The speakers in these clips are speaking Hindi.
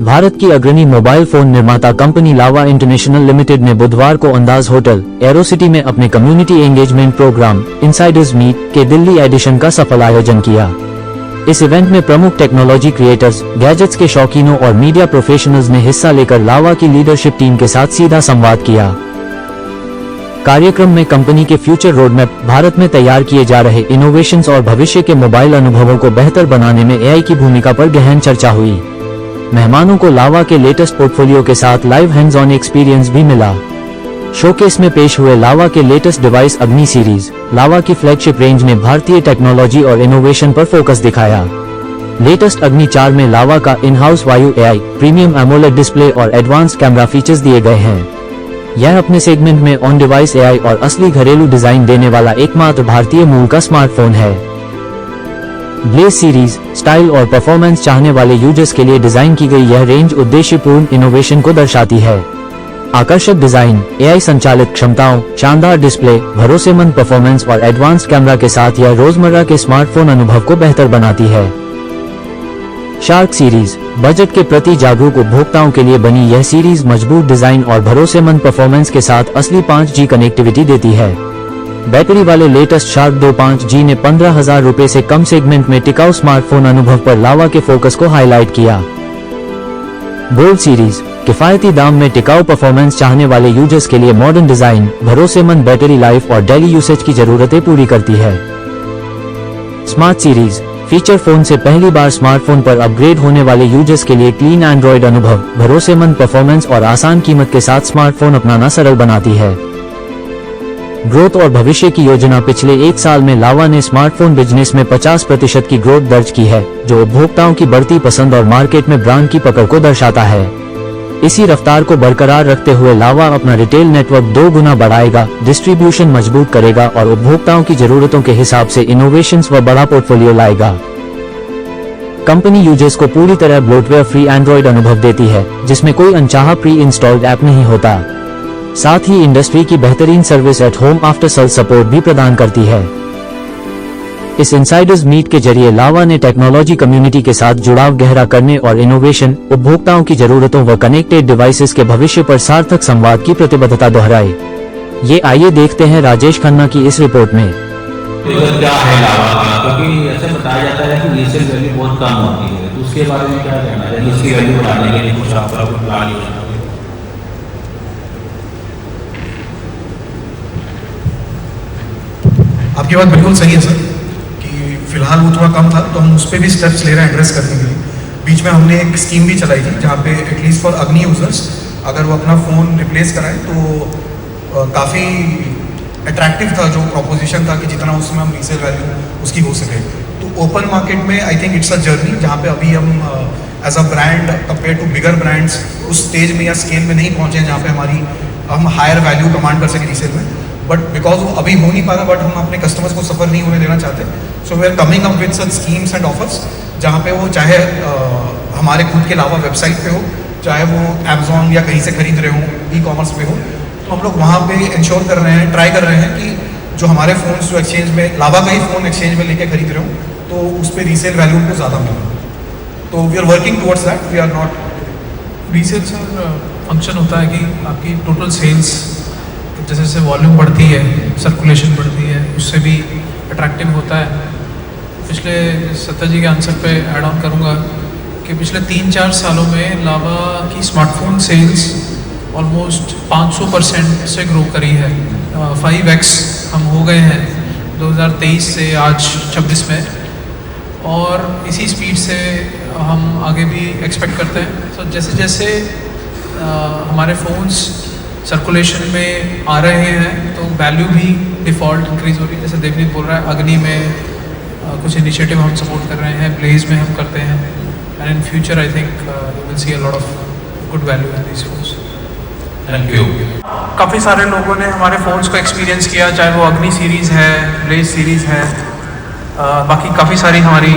भारत की अग्रणी मोबाइल फोन निर्माता कंपनी लावा इंटरनेशनल लिमिटेड ने बुधवार को अंदाज होटल एरोसिटी में अपने community engagement program insiders meet के दिल्ली एडिशन का सफल आयोजन किया। इस इवेंट में प्रमुख टेक्नोलॉजी क्रिएटर्स, गैजेट्स के शौकीनों और मीडिया प्रोफेशनल्स ने हिस्सा लेकर लावा की लीडरशिप टीम के साथ सीधा संवाद किया। कार्यक्रम में कंपनी के फ्यूचर रोडमैप, भारत में तैयार किए जा रहे इनोवेशंस और भविष्य के मोबाइल अनुभवों को बेहतर बनाने में एआई की भूमिका पर गहन चर्चा हुई। मेहमानों को लावा के लेटेस्ट पोर्टफोलियो के साथ लाइव हैंड्स ऑन एक्सपीरियंस भी मिला। शोकेस में पेश हुए लावा के लेटेस्ट डिवाइस अग्नि सीरीज, लावा की फ्लैगशिप रेंज ने भारतीय टेक्नोलॉजी और इनोवेशन पर फोकस दिखाया। लेटेस्ट अग्नि 4 में लावा का इन हाउस वायु एआई, प्रीमियम एमोलेड डिस्प्ले और एडवांस्ड कैमरा फीचर्स दिए गए हैं। यह अपने सेगमेंट में ऑन डिवाइस एआई और असली घरेलू डिजाइन देने वाला एकमात्र भारतीय मूल का स्मार्टफोन है। ब्लेज सीरीज, स्टाइल और परफॉर्मेंस चाहने वाले यूजर्स के लिए डिजाइन की गई यह रेंज उद्देश्यपूर्ण इनोवेशन को दर्शाती है। आकर्षक डिजाइन, एआई संचालित क्षमताओं, शानदार डिस्प्ले, भरोसेमंद परफॉर्मेंस और एडवांस्ड कैमरा के साथ यह रोजमर्रा के स्मार्टफोन अनुभव को बेहतर बनाती है। शार्क सीरीज, बजट के प्रति जागरूक उपभोक्ताओं के लिए बनी यह सीरीज मजबूत डिजाइन और भरोसेमंद परफॉर्मेंस के साथ असली 5G कनेक्टिविटी देती है। बैटरी वाले लेटेस्ट शार्क 2 5G ने 15,000 रुपए से कम सेगमेंट में टिकाऊ स्मार्टफोन अनुभव पर लावा के फोकस को हाईलाइट किया। बोल्ड सीरीज, किफायती दाम में टिकाऊ परफॉर्मेंस चाहने वाले यूजर्स के लिए मॉडर्न डिजाइन, भरोसेमंद बैटरी लाइफ और डेली यूसेज की जरूरतें पूरी करती है। स्मार्ट सीरीज, फीचर फोन से पहली बार स्मार्टफोन पर अपग्रेड होने वाले यूजर्स के लिए क्लीन एंड्रॉइड अनुभव, भरोसेमंद परफॉर्मेंस और आसान कीमत के साथ स्मार्टफोन अपनाना सरल बनाती है। ग्रोथ और भविष्य की योजना, पिछले 1 साल में लावा ने स्मार्टफोन बिजनेस में 50% की ग्रोथ दर्ज की है, जो उपभोक्ताओं की बढ़ती पसंद और मार्केट में ब्रांड की पकड़ को दर्शाता है। इसी रफ्तार को बरकरार रखते हुए लावा अपना रिटेल नेटवर्क 2 गुना बढ़ाएगा, डिस्ट्रीब्यूशन मजबूत करेगा और उपभोक्ताओं की जरूरतों के हिसाब से इनोवेशंस व बड़ा पोर्टफोलियो लाएगा। कंपनी यूजर्स को पूरी तरह ब्लोटवेयर फ्री एंड्रॉइड अनुभव देती है, जिसमें कोई अनचाहा प्री इंस्टॉल्ड ऐप नहीं होता। साथ ही इंडस्ट्री की बेहतरीन service at home after sales support भी प्रदान करती है। इस इनसाइडर्स मीट के जरिए लावा ने टेक्नोलॉजी कम्युनिटी के साथ जुड़ाव गहरा करने और इनोवेशन, उपभोक्ताओं की जरूरतों व कनेक्टेड डिवाइसेस के भविष्य पर सार्थक संवाद की प्रतिबद्धता दोहराई। ये आइए देखते हैं राजेश खन्ना की इस रिपोर्ट में। क्या है लावा का, क्योंकि ऐसे बताया जाता है कि रीसेल वैल्यू बहुत कम होती है, तो उसके बारे में क्या कहना है कि इसकी वैल्यू बढ़ाने के लिए कुछ आपका प्लान योजना? आपकी बात बिल्कुल सही है सर, कि फिलहाल वो थोड़ा कम था, तो हम उस पर भी स्टेप्स ले रहे हैं एड्रेस करने के लिए। बीच में हमने एक स्कीम भी चलाई थी, जहाँ पे एटलीस्ट फॉर अग्नि यूजर्स अगर वो अपना फ़ोन रिप्लेस कराएं तो काफ़ी अट्रैक्टिव था जो प्रोपोजिशन था, कि जितना उसमें हम रीसेल वैल्यू उसकी हो सके। तो ओपन मार्केट में I think it's a journey, जहाँ पे अभी हम as a brand compare to bigger brands उस स्टेज में या स्केल में नहीं पहुँचे जहाँ पे हम हायर वैल्यू कमांड कर सके रीसेल में। बट बिकॉज वो अभी हो नहीं पा रहा, बट हम अपने कस्टमर्स को सफ़र नहीं होने देना चाहते। So we are coming up with such schemes and offers, जहाँ पे वो चाहे हमारे खुद के अलावा वेबसाइट पे हो, चाहे वो अमेजोन या कहीं से खरीद रहे हो, ई कॉमर्स पे हो, तो हम लोग वहाँ पे इंश्योर कर रहे हैं, ट्राई कर रहे हैं कि जो हमारे फ़ोन जो एक्सचेंज में लावा का ही फ़ोन एक्सचेंज में लेके खरीद रहे हो, तो उस पर रीसेल वैल्यू को ज़्यादा मिले। तो we are working towards that, we are not. Reseller function होता है कि आपकी टोटल सेल्स जैसे जैसे वॉल्यूम बढ़ती है, सर्कुलेशन बढ़ती है, उससे भी अट्रैक्टिव होता है। पिछले सत्ता जी के आंसर पे ऐड ऑन करूँगा कि पिछले 3-4 सालों में लावा की स्मार्टफोन सेल्स ऑलमोस्ट 500% से ग्रो करी है। 5x हम हो गए हैं 2023 से आज 26 में, और इसी स्पीड से हम आगे भी एक्सपेक्ट करते हैं। तो जैसे जैसे हमारे फ़ोन्स सर्कुलेशन में आ रहे हैं, तो वैल्यू भी डिफ़ॉल्ट इंक्रीज़ हो रही है। जैसे देवनीत बोल रहा है, अग्नि में कुछ इनिशिएटिव हम सपोर्ट कर रहे हैं, ब्लेज में हम करते हैं, and in future I think you will see a lot of good value in these phones. Thank you. काफ़ी सारे लोगों ने हमारे फ़ोन्स को एक्सपीरियंस किया, चाहे वो अग्नि सीरीज़ है, ब्लेज सीरीज़ है, बाकी काफ़ी सारी हमारी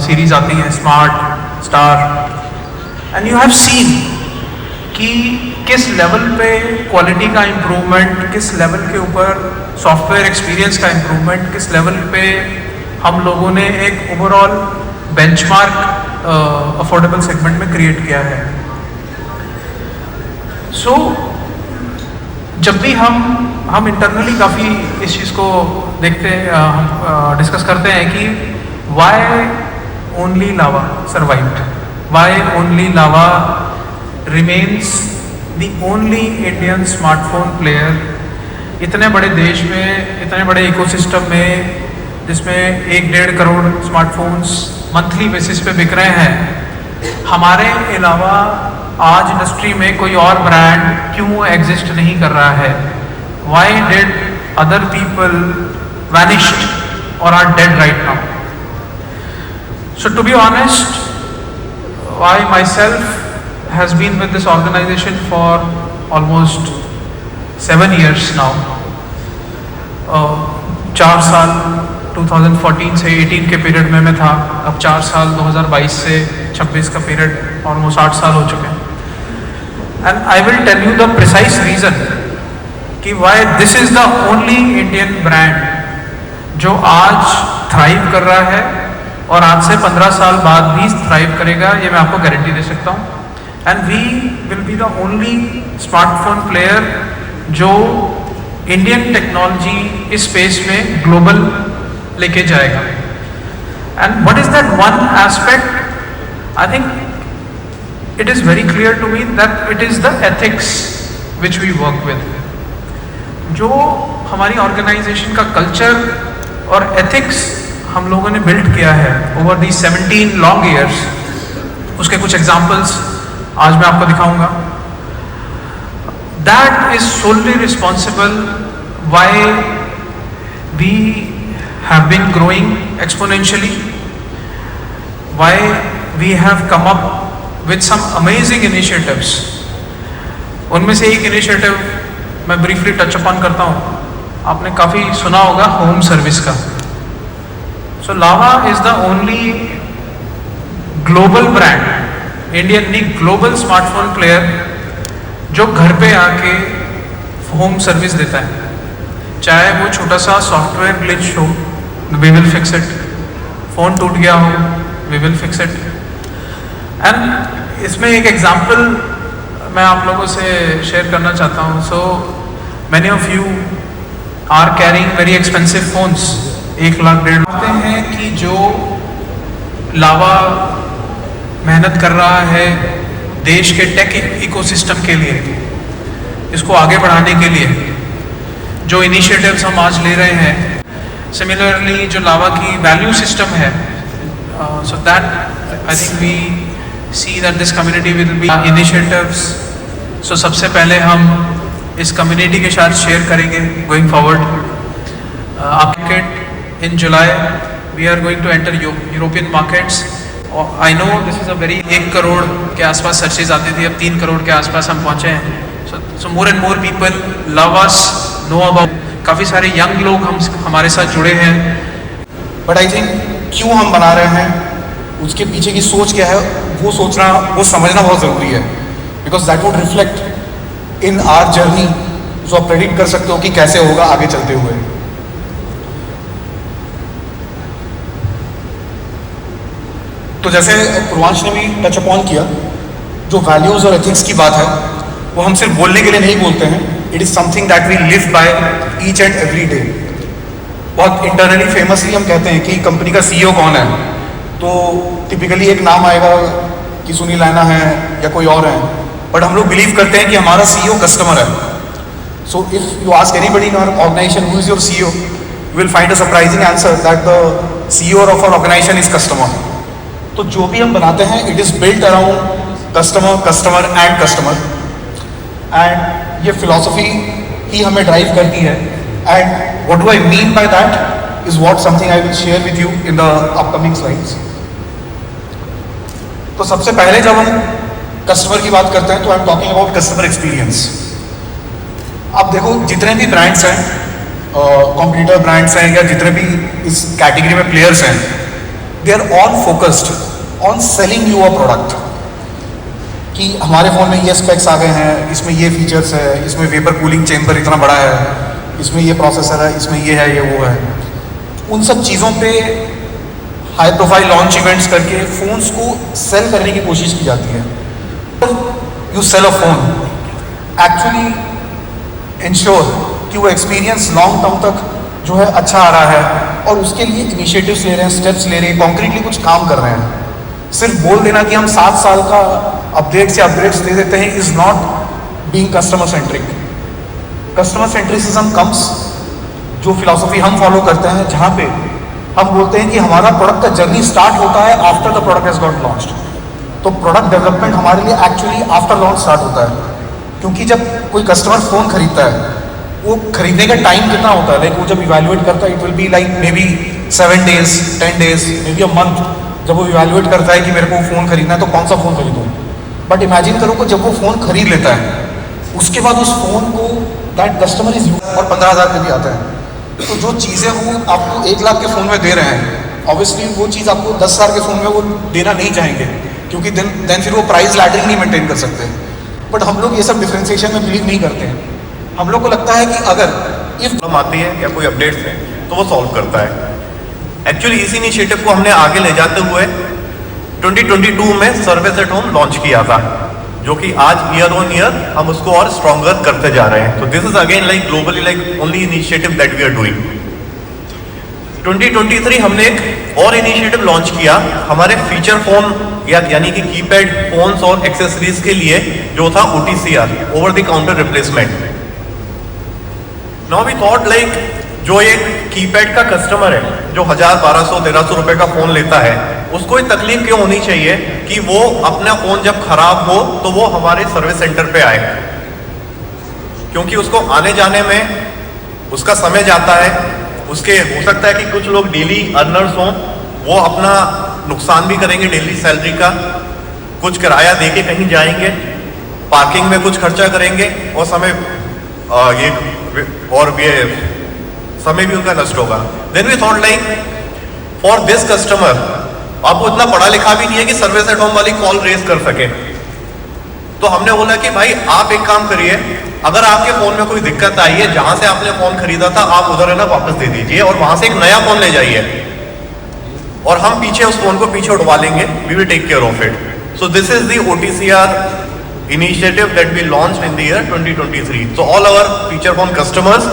सीरीज़ आती हैं, smart, star, and you have seen कि किस लेवल पे क्वालिटी का इम्प्रूवमेंट, किस लेवल के ऊपर सॉफ्टवेयर एक्सपीरियंस का इम्प्रूवमेंट, किस लेवल पे हम लोगों ने एक ओवरऑल बेंचमार्क अफोर्डेबल सेगमेंट में क्रिएट किया है। सो जब भी हम इंटरनली काफ़ी इस चीज़ को देखते हैं, हम डिस्कस करते हैं कि why only Lava survived, why only Lava remains the only Indian smartphone player इतने बड़े देश में, इतने बड़े इकोसिस्टम में, जिसमें 1-1.5 करोड़ स्मार्टफोन्स मंथली बेसिस पे बिक रहे हैं। हमारे अलावा आज इंडस्ट्री में कोई और ब्रांड क्यों एग्जिस्ट नहीं कर रहा है? Why did other people vanished और are dead right now? So to be honest, I myself has been with this organization for almost 7 years now. 4 साल 2014 से 18 के पीरियड में मैं था, अब 4 साल 2022 से 26 का पीरियड, ऑलमोस्ट 8 साल हो चुके हैं। And I will tell you the precise reason कि why this is the only Indian brand जो आज थ्राइव कर रहा है और आज से 15 साल बाद भी थ्राइव करेगा, ये मैं आपको गारंटी दे सकता हूँ। And we will be the only smartphone player जो इंडियन टेक्नोलॉजी इस स्पेस में ग्लोबल लेके जाएगा। And what is that one aspect? I think it is very clear to me that it is the ethics which we work with. जो हमारी ऑर्गेनाइजेशन का कल्चर और एथिक्स हम लोगों ने बिल्ड किया है ओवर दी 17 लॉन्ग ईयर्स, उसके कुछ एग्जाम्पल्स आज मैं आपको दिखाऊंगा। That is solely responsible why we have been growing exponentially, why we have come up with some amazing initiatives. उनमें से एक इनिशिएटिव मैं ब्रीफली टच अपॉन करता हूँ। आपने काफ़ी सुना होगा होम सर्विस का। So Lava is the only global brand, Indian नहीं global smartphone player जो घर पे आके होम सर्विस देता है। चाहे वो छोटा सा सॉफ्टवेयर ग्लिच हो, we will fix it, phone टूट गया हो, we will fix it। And इसमें एक एग्जाम्पल मैं आप लोगों से शेयर करना चाहता हूँ। So many of you are carrying very expensive phones, 1 lakh 1.5 lakh हैं कि जो लावा मेहनत कर रहा है देश के टेक इकोसिस्टम के लिए, इसको आगे बढ़ाने के लिए जो इनिशिएटिव्स हम आज ले रहे हैं। सिमिलरली जो लावा की वैल्यू सिस्टम है, so that I think we see that this community will be initiatives. So सबसे पहले हम इस कम्युनिटी के साथ शेयर करेंगे गोइंग फॉरवर्ड। आपके in July we are going to enter European markets। I know this is a very 1 crore के आसपास सर्चेज आती थी, अब 3 करोड़ के आसपास हम पहुँचे हैं। so more and more people love us, know about। काफ़ी सारे यंग लोग हमारे साथ जुड़े हैं। बट आई थिंक क्यों हम बना रहे हैं, उसके पीछे की सोच क्या है, वो सोचना, वो समझना बहुत ज़रूरी है। Because that would reflect in our journey, जो आप प्रेडिक्ट कर सकते हो कि कैसे होगा आगे चलते हुए। तो जैसे पूर्वांश ने भी टच अपॉन किया, जो वैल्यूज़ और एथिक्स की बात है वो हम सिर्फ बोलने के लिए नहीं बोलते हैं, it is something that we live by each and every day. बहुत इंटरनली फेमसली हम कहते हैं कि कंपनी का CEO कौन है, तो टिपिकली एक नाम आएगा कि सुनील रैना है या कोई और है, बट हम लोग बिलीव करते हैं कि हमारा CEO कस्टमर है। So if you ask anybody in our organization who is your CEO, you will find a surprising answer that the CEO of our organization is customer. तो जो भी हम बनाते हैं it is built around customer, customer and customer, and ये फिलॉसफी ही हमें ड्राइव करती है। And what do I mean by that is what something I will share with you in the upcoming slides. तो सबसे पहले जब हम कस्टमर की बात करते हैं तो I am talking about customer experience. आप देखो जितने भी ब्रांड्स हैं, कॉम्पिटिटर ब्रांड्स हैं या जितने भी इस कैटेगरी में प्लेयर्स हैं, they are all focused on selling you a product. कि हमारे फ़ोन में ये स्पेक्स आ गए हैं, इसमें ये फीचर्स है, इसमें वेपर कूलिंग चेम्बर इतना बड़ा है, इसमें ये प्रोसेसर है, इसमें ये है, ये वो है। उन सब चीज़ों पे हाई प्रोफाइल लॉन्च इवेंट्स करके फ़ोन्स को सेल करने की कोशिश की जाती है. You sell a phone, actually ensure कि वो एक्सपीरियंस लॉन्ग टर्म तक जो है अच्छा आ रहा है, और उसके लिए इनिशिएटिव्स ले रहे हैं, स्टेप्स ले रहे हैं, कॉन्क्रीटली कुछ काम कर रहे हैं. सिर्फ बोल देना कि हम 7 साल का अपडेट्स या अपग्रेड्स दे देते हैं is not being customer centric. Customer centricism comes, जो फिलॉसफी हम फॉलो करते हैं, जहाँ पे हम बोलते हैं कि हमारा प्रोडक्ट का जर्नी स्टार्ट होता है after the product has got launched. तो प्रोडक्ट डेवलपमेंट हमारे लिए एक्चुअली आफ्टर लॉन्च स्टार्ट होता है, क्योंकि जब कोई कस्टमर फ़ोन खरीदता है, वो खरीदने का टाइम कितना होता है, लाइक वो जब इवैल्यूएट करता है, it will be like may be 7 days, 10 days, may be a month. जब वो इवैल्यूएट करता है कि मेरे को फ़ोन खरीदना है तो कौन सा फ़ोन खरीदूँ. बट इमेजिन करो कि जब वो फ़ोन खरीद लेता है, उसके बाद उस फ़ोन को दैट कस्टमर इज और 15,000 पे भी आता है. तो जो चीज़ें वो आपको 1 लाख के फ़ोन में दे रहे हैं, ऑब्वियसली वो चीज़ आपको 10,000 के फ़ोन में वो देना नहीं चाहेंगे, क्योंकि देन फिर वो प्राइस लैडरिंग नहीं मेंटेन कर सकते. बट हम लोग ये सब डिफ्रेंसिएशन में बिलीव नहीं करते हैं. हम लोग को लगता है कि अगर इफ प्रॉब्लम आती है या कोई अपडेट्स है तो वो सॉल्व करता है. एक्चुअली इस इनिशिएटिव को हमने आगे ले जाते हुए 2022 में सर्विस एट होम लॉन्च किया था, जो कि आज ईयर ऑन ईयर हम उसको और स्ट्रॉन्गर करते जा रहे हैं. तो this is again like globally like only initiative that we are doing. 2023 हमने एक और इनिशिएटिव लॉन्च किया हमारे फीचर फोन यानी कि कीपैड फोन्स और एक्सेसरीज के लिए, जो था OTCR, over the counter replacement. Now we thought like जो एक कीपैड का कस्टमर है जो 1000, 1200, 1300 रुपए का फोन लेता है, उसको ये तकलीफ क्यों होनी चाहिए कि वो अपना फोन जब खराब हो तो वो हमारे सर्विस सेंटर पे आए, क्योंकि उसको आने जाने में उसका समय जाता है. उसके हो सकता है कि कुछ लोग डेली अर्नर्स हों, वो अपना नुकसान भी करेंगे डेली सैलरी का, कुछ किराया दे के कहीं जाएंगे, पार्किंग में कुछ खर्चा करेंगे, और समय समय भी उनका नष्ट होगा. Then we thought like for this customer, आपको इतना पढ़ा लिखा भी नहीं है कि सर्विस एट होम वाली कॉल रेज कर सके, तो हमने बोला कि भाई आप एक काम करिए, अगर आपके फोन में कोई दिक्कत आई है, जहां से आपने फोन खरीदा था आप उधर है ना वापस दे दीजिए, और वहां से एक नया फोन ले जाइए, और हम पीछे उस फोन को पीछे उठवा लेंगे. We will take care of it. So this is the OTCR initiative that we launched in the year 2023. So all our feature phone customers,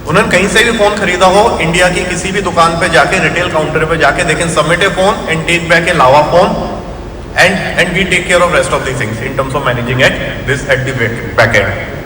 उन्होंने कहीं से भी फोन खरीदा हो, इंडिया की किसी भी दुकान पे जाके, रिटेल काउंटर पे जाके, they can submit a phone and take back a Lava phone, and we take care of rest of the things in terms of managing this at the back end.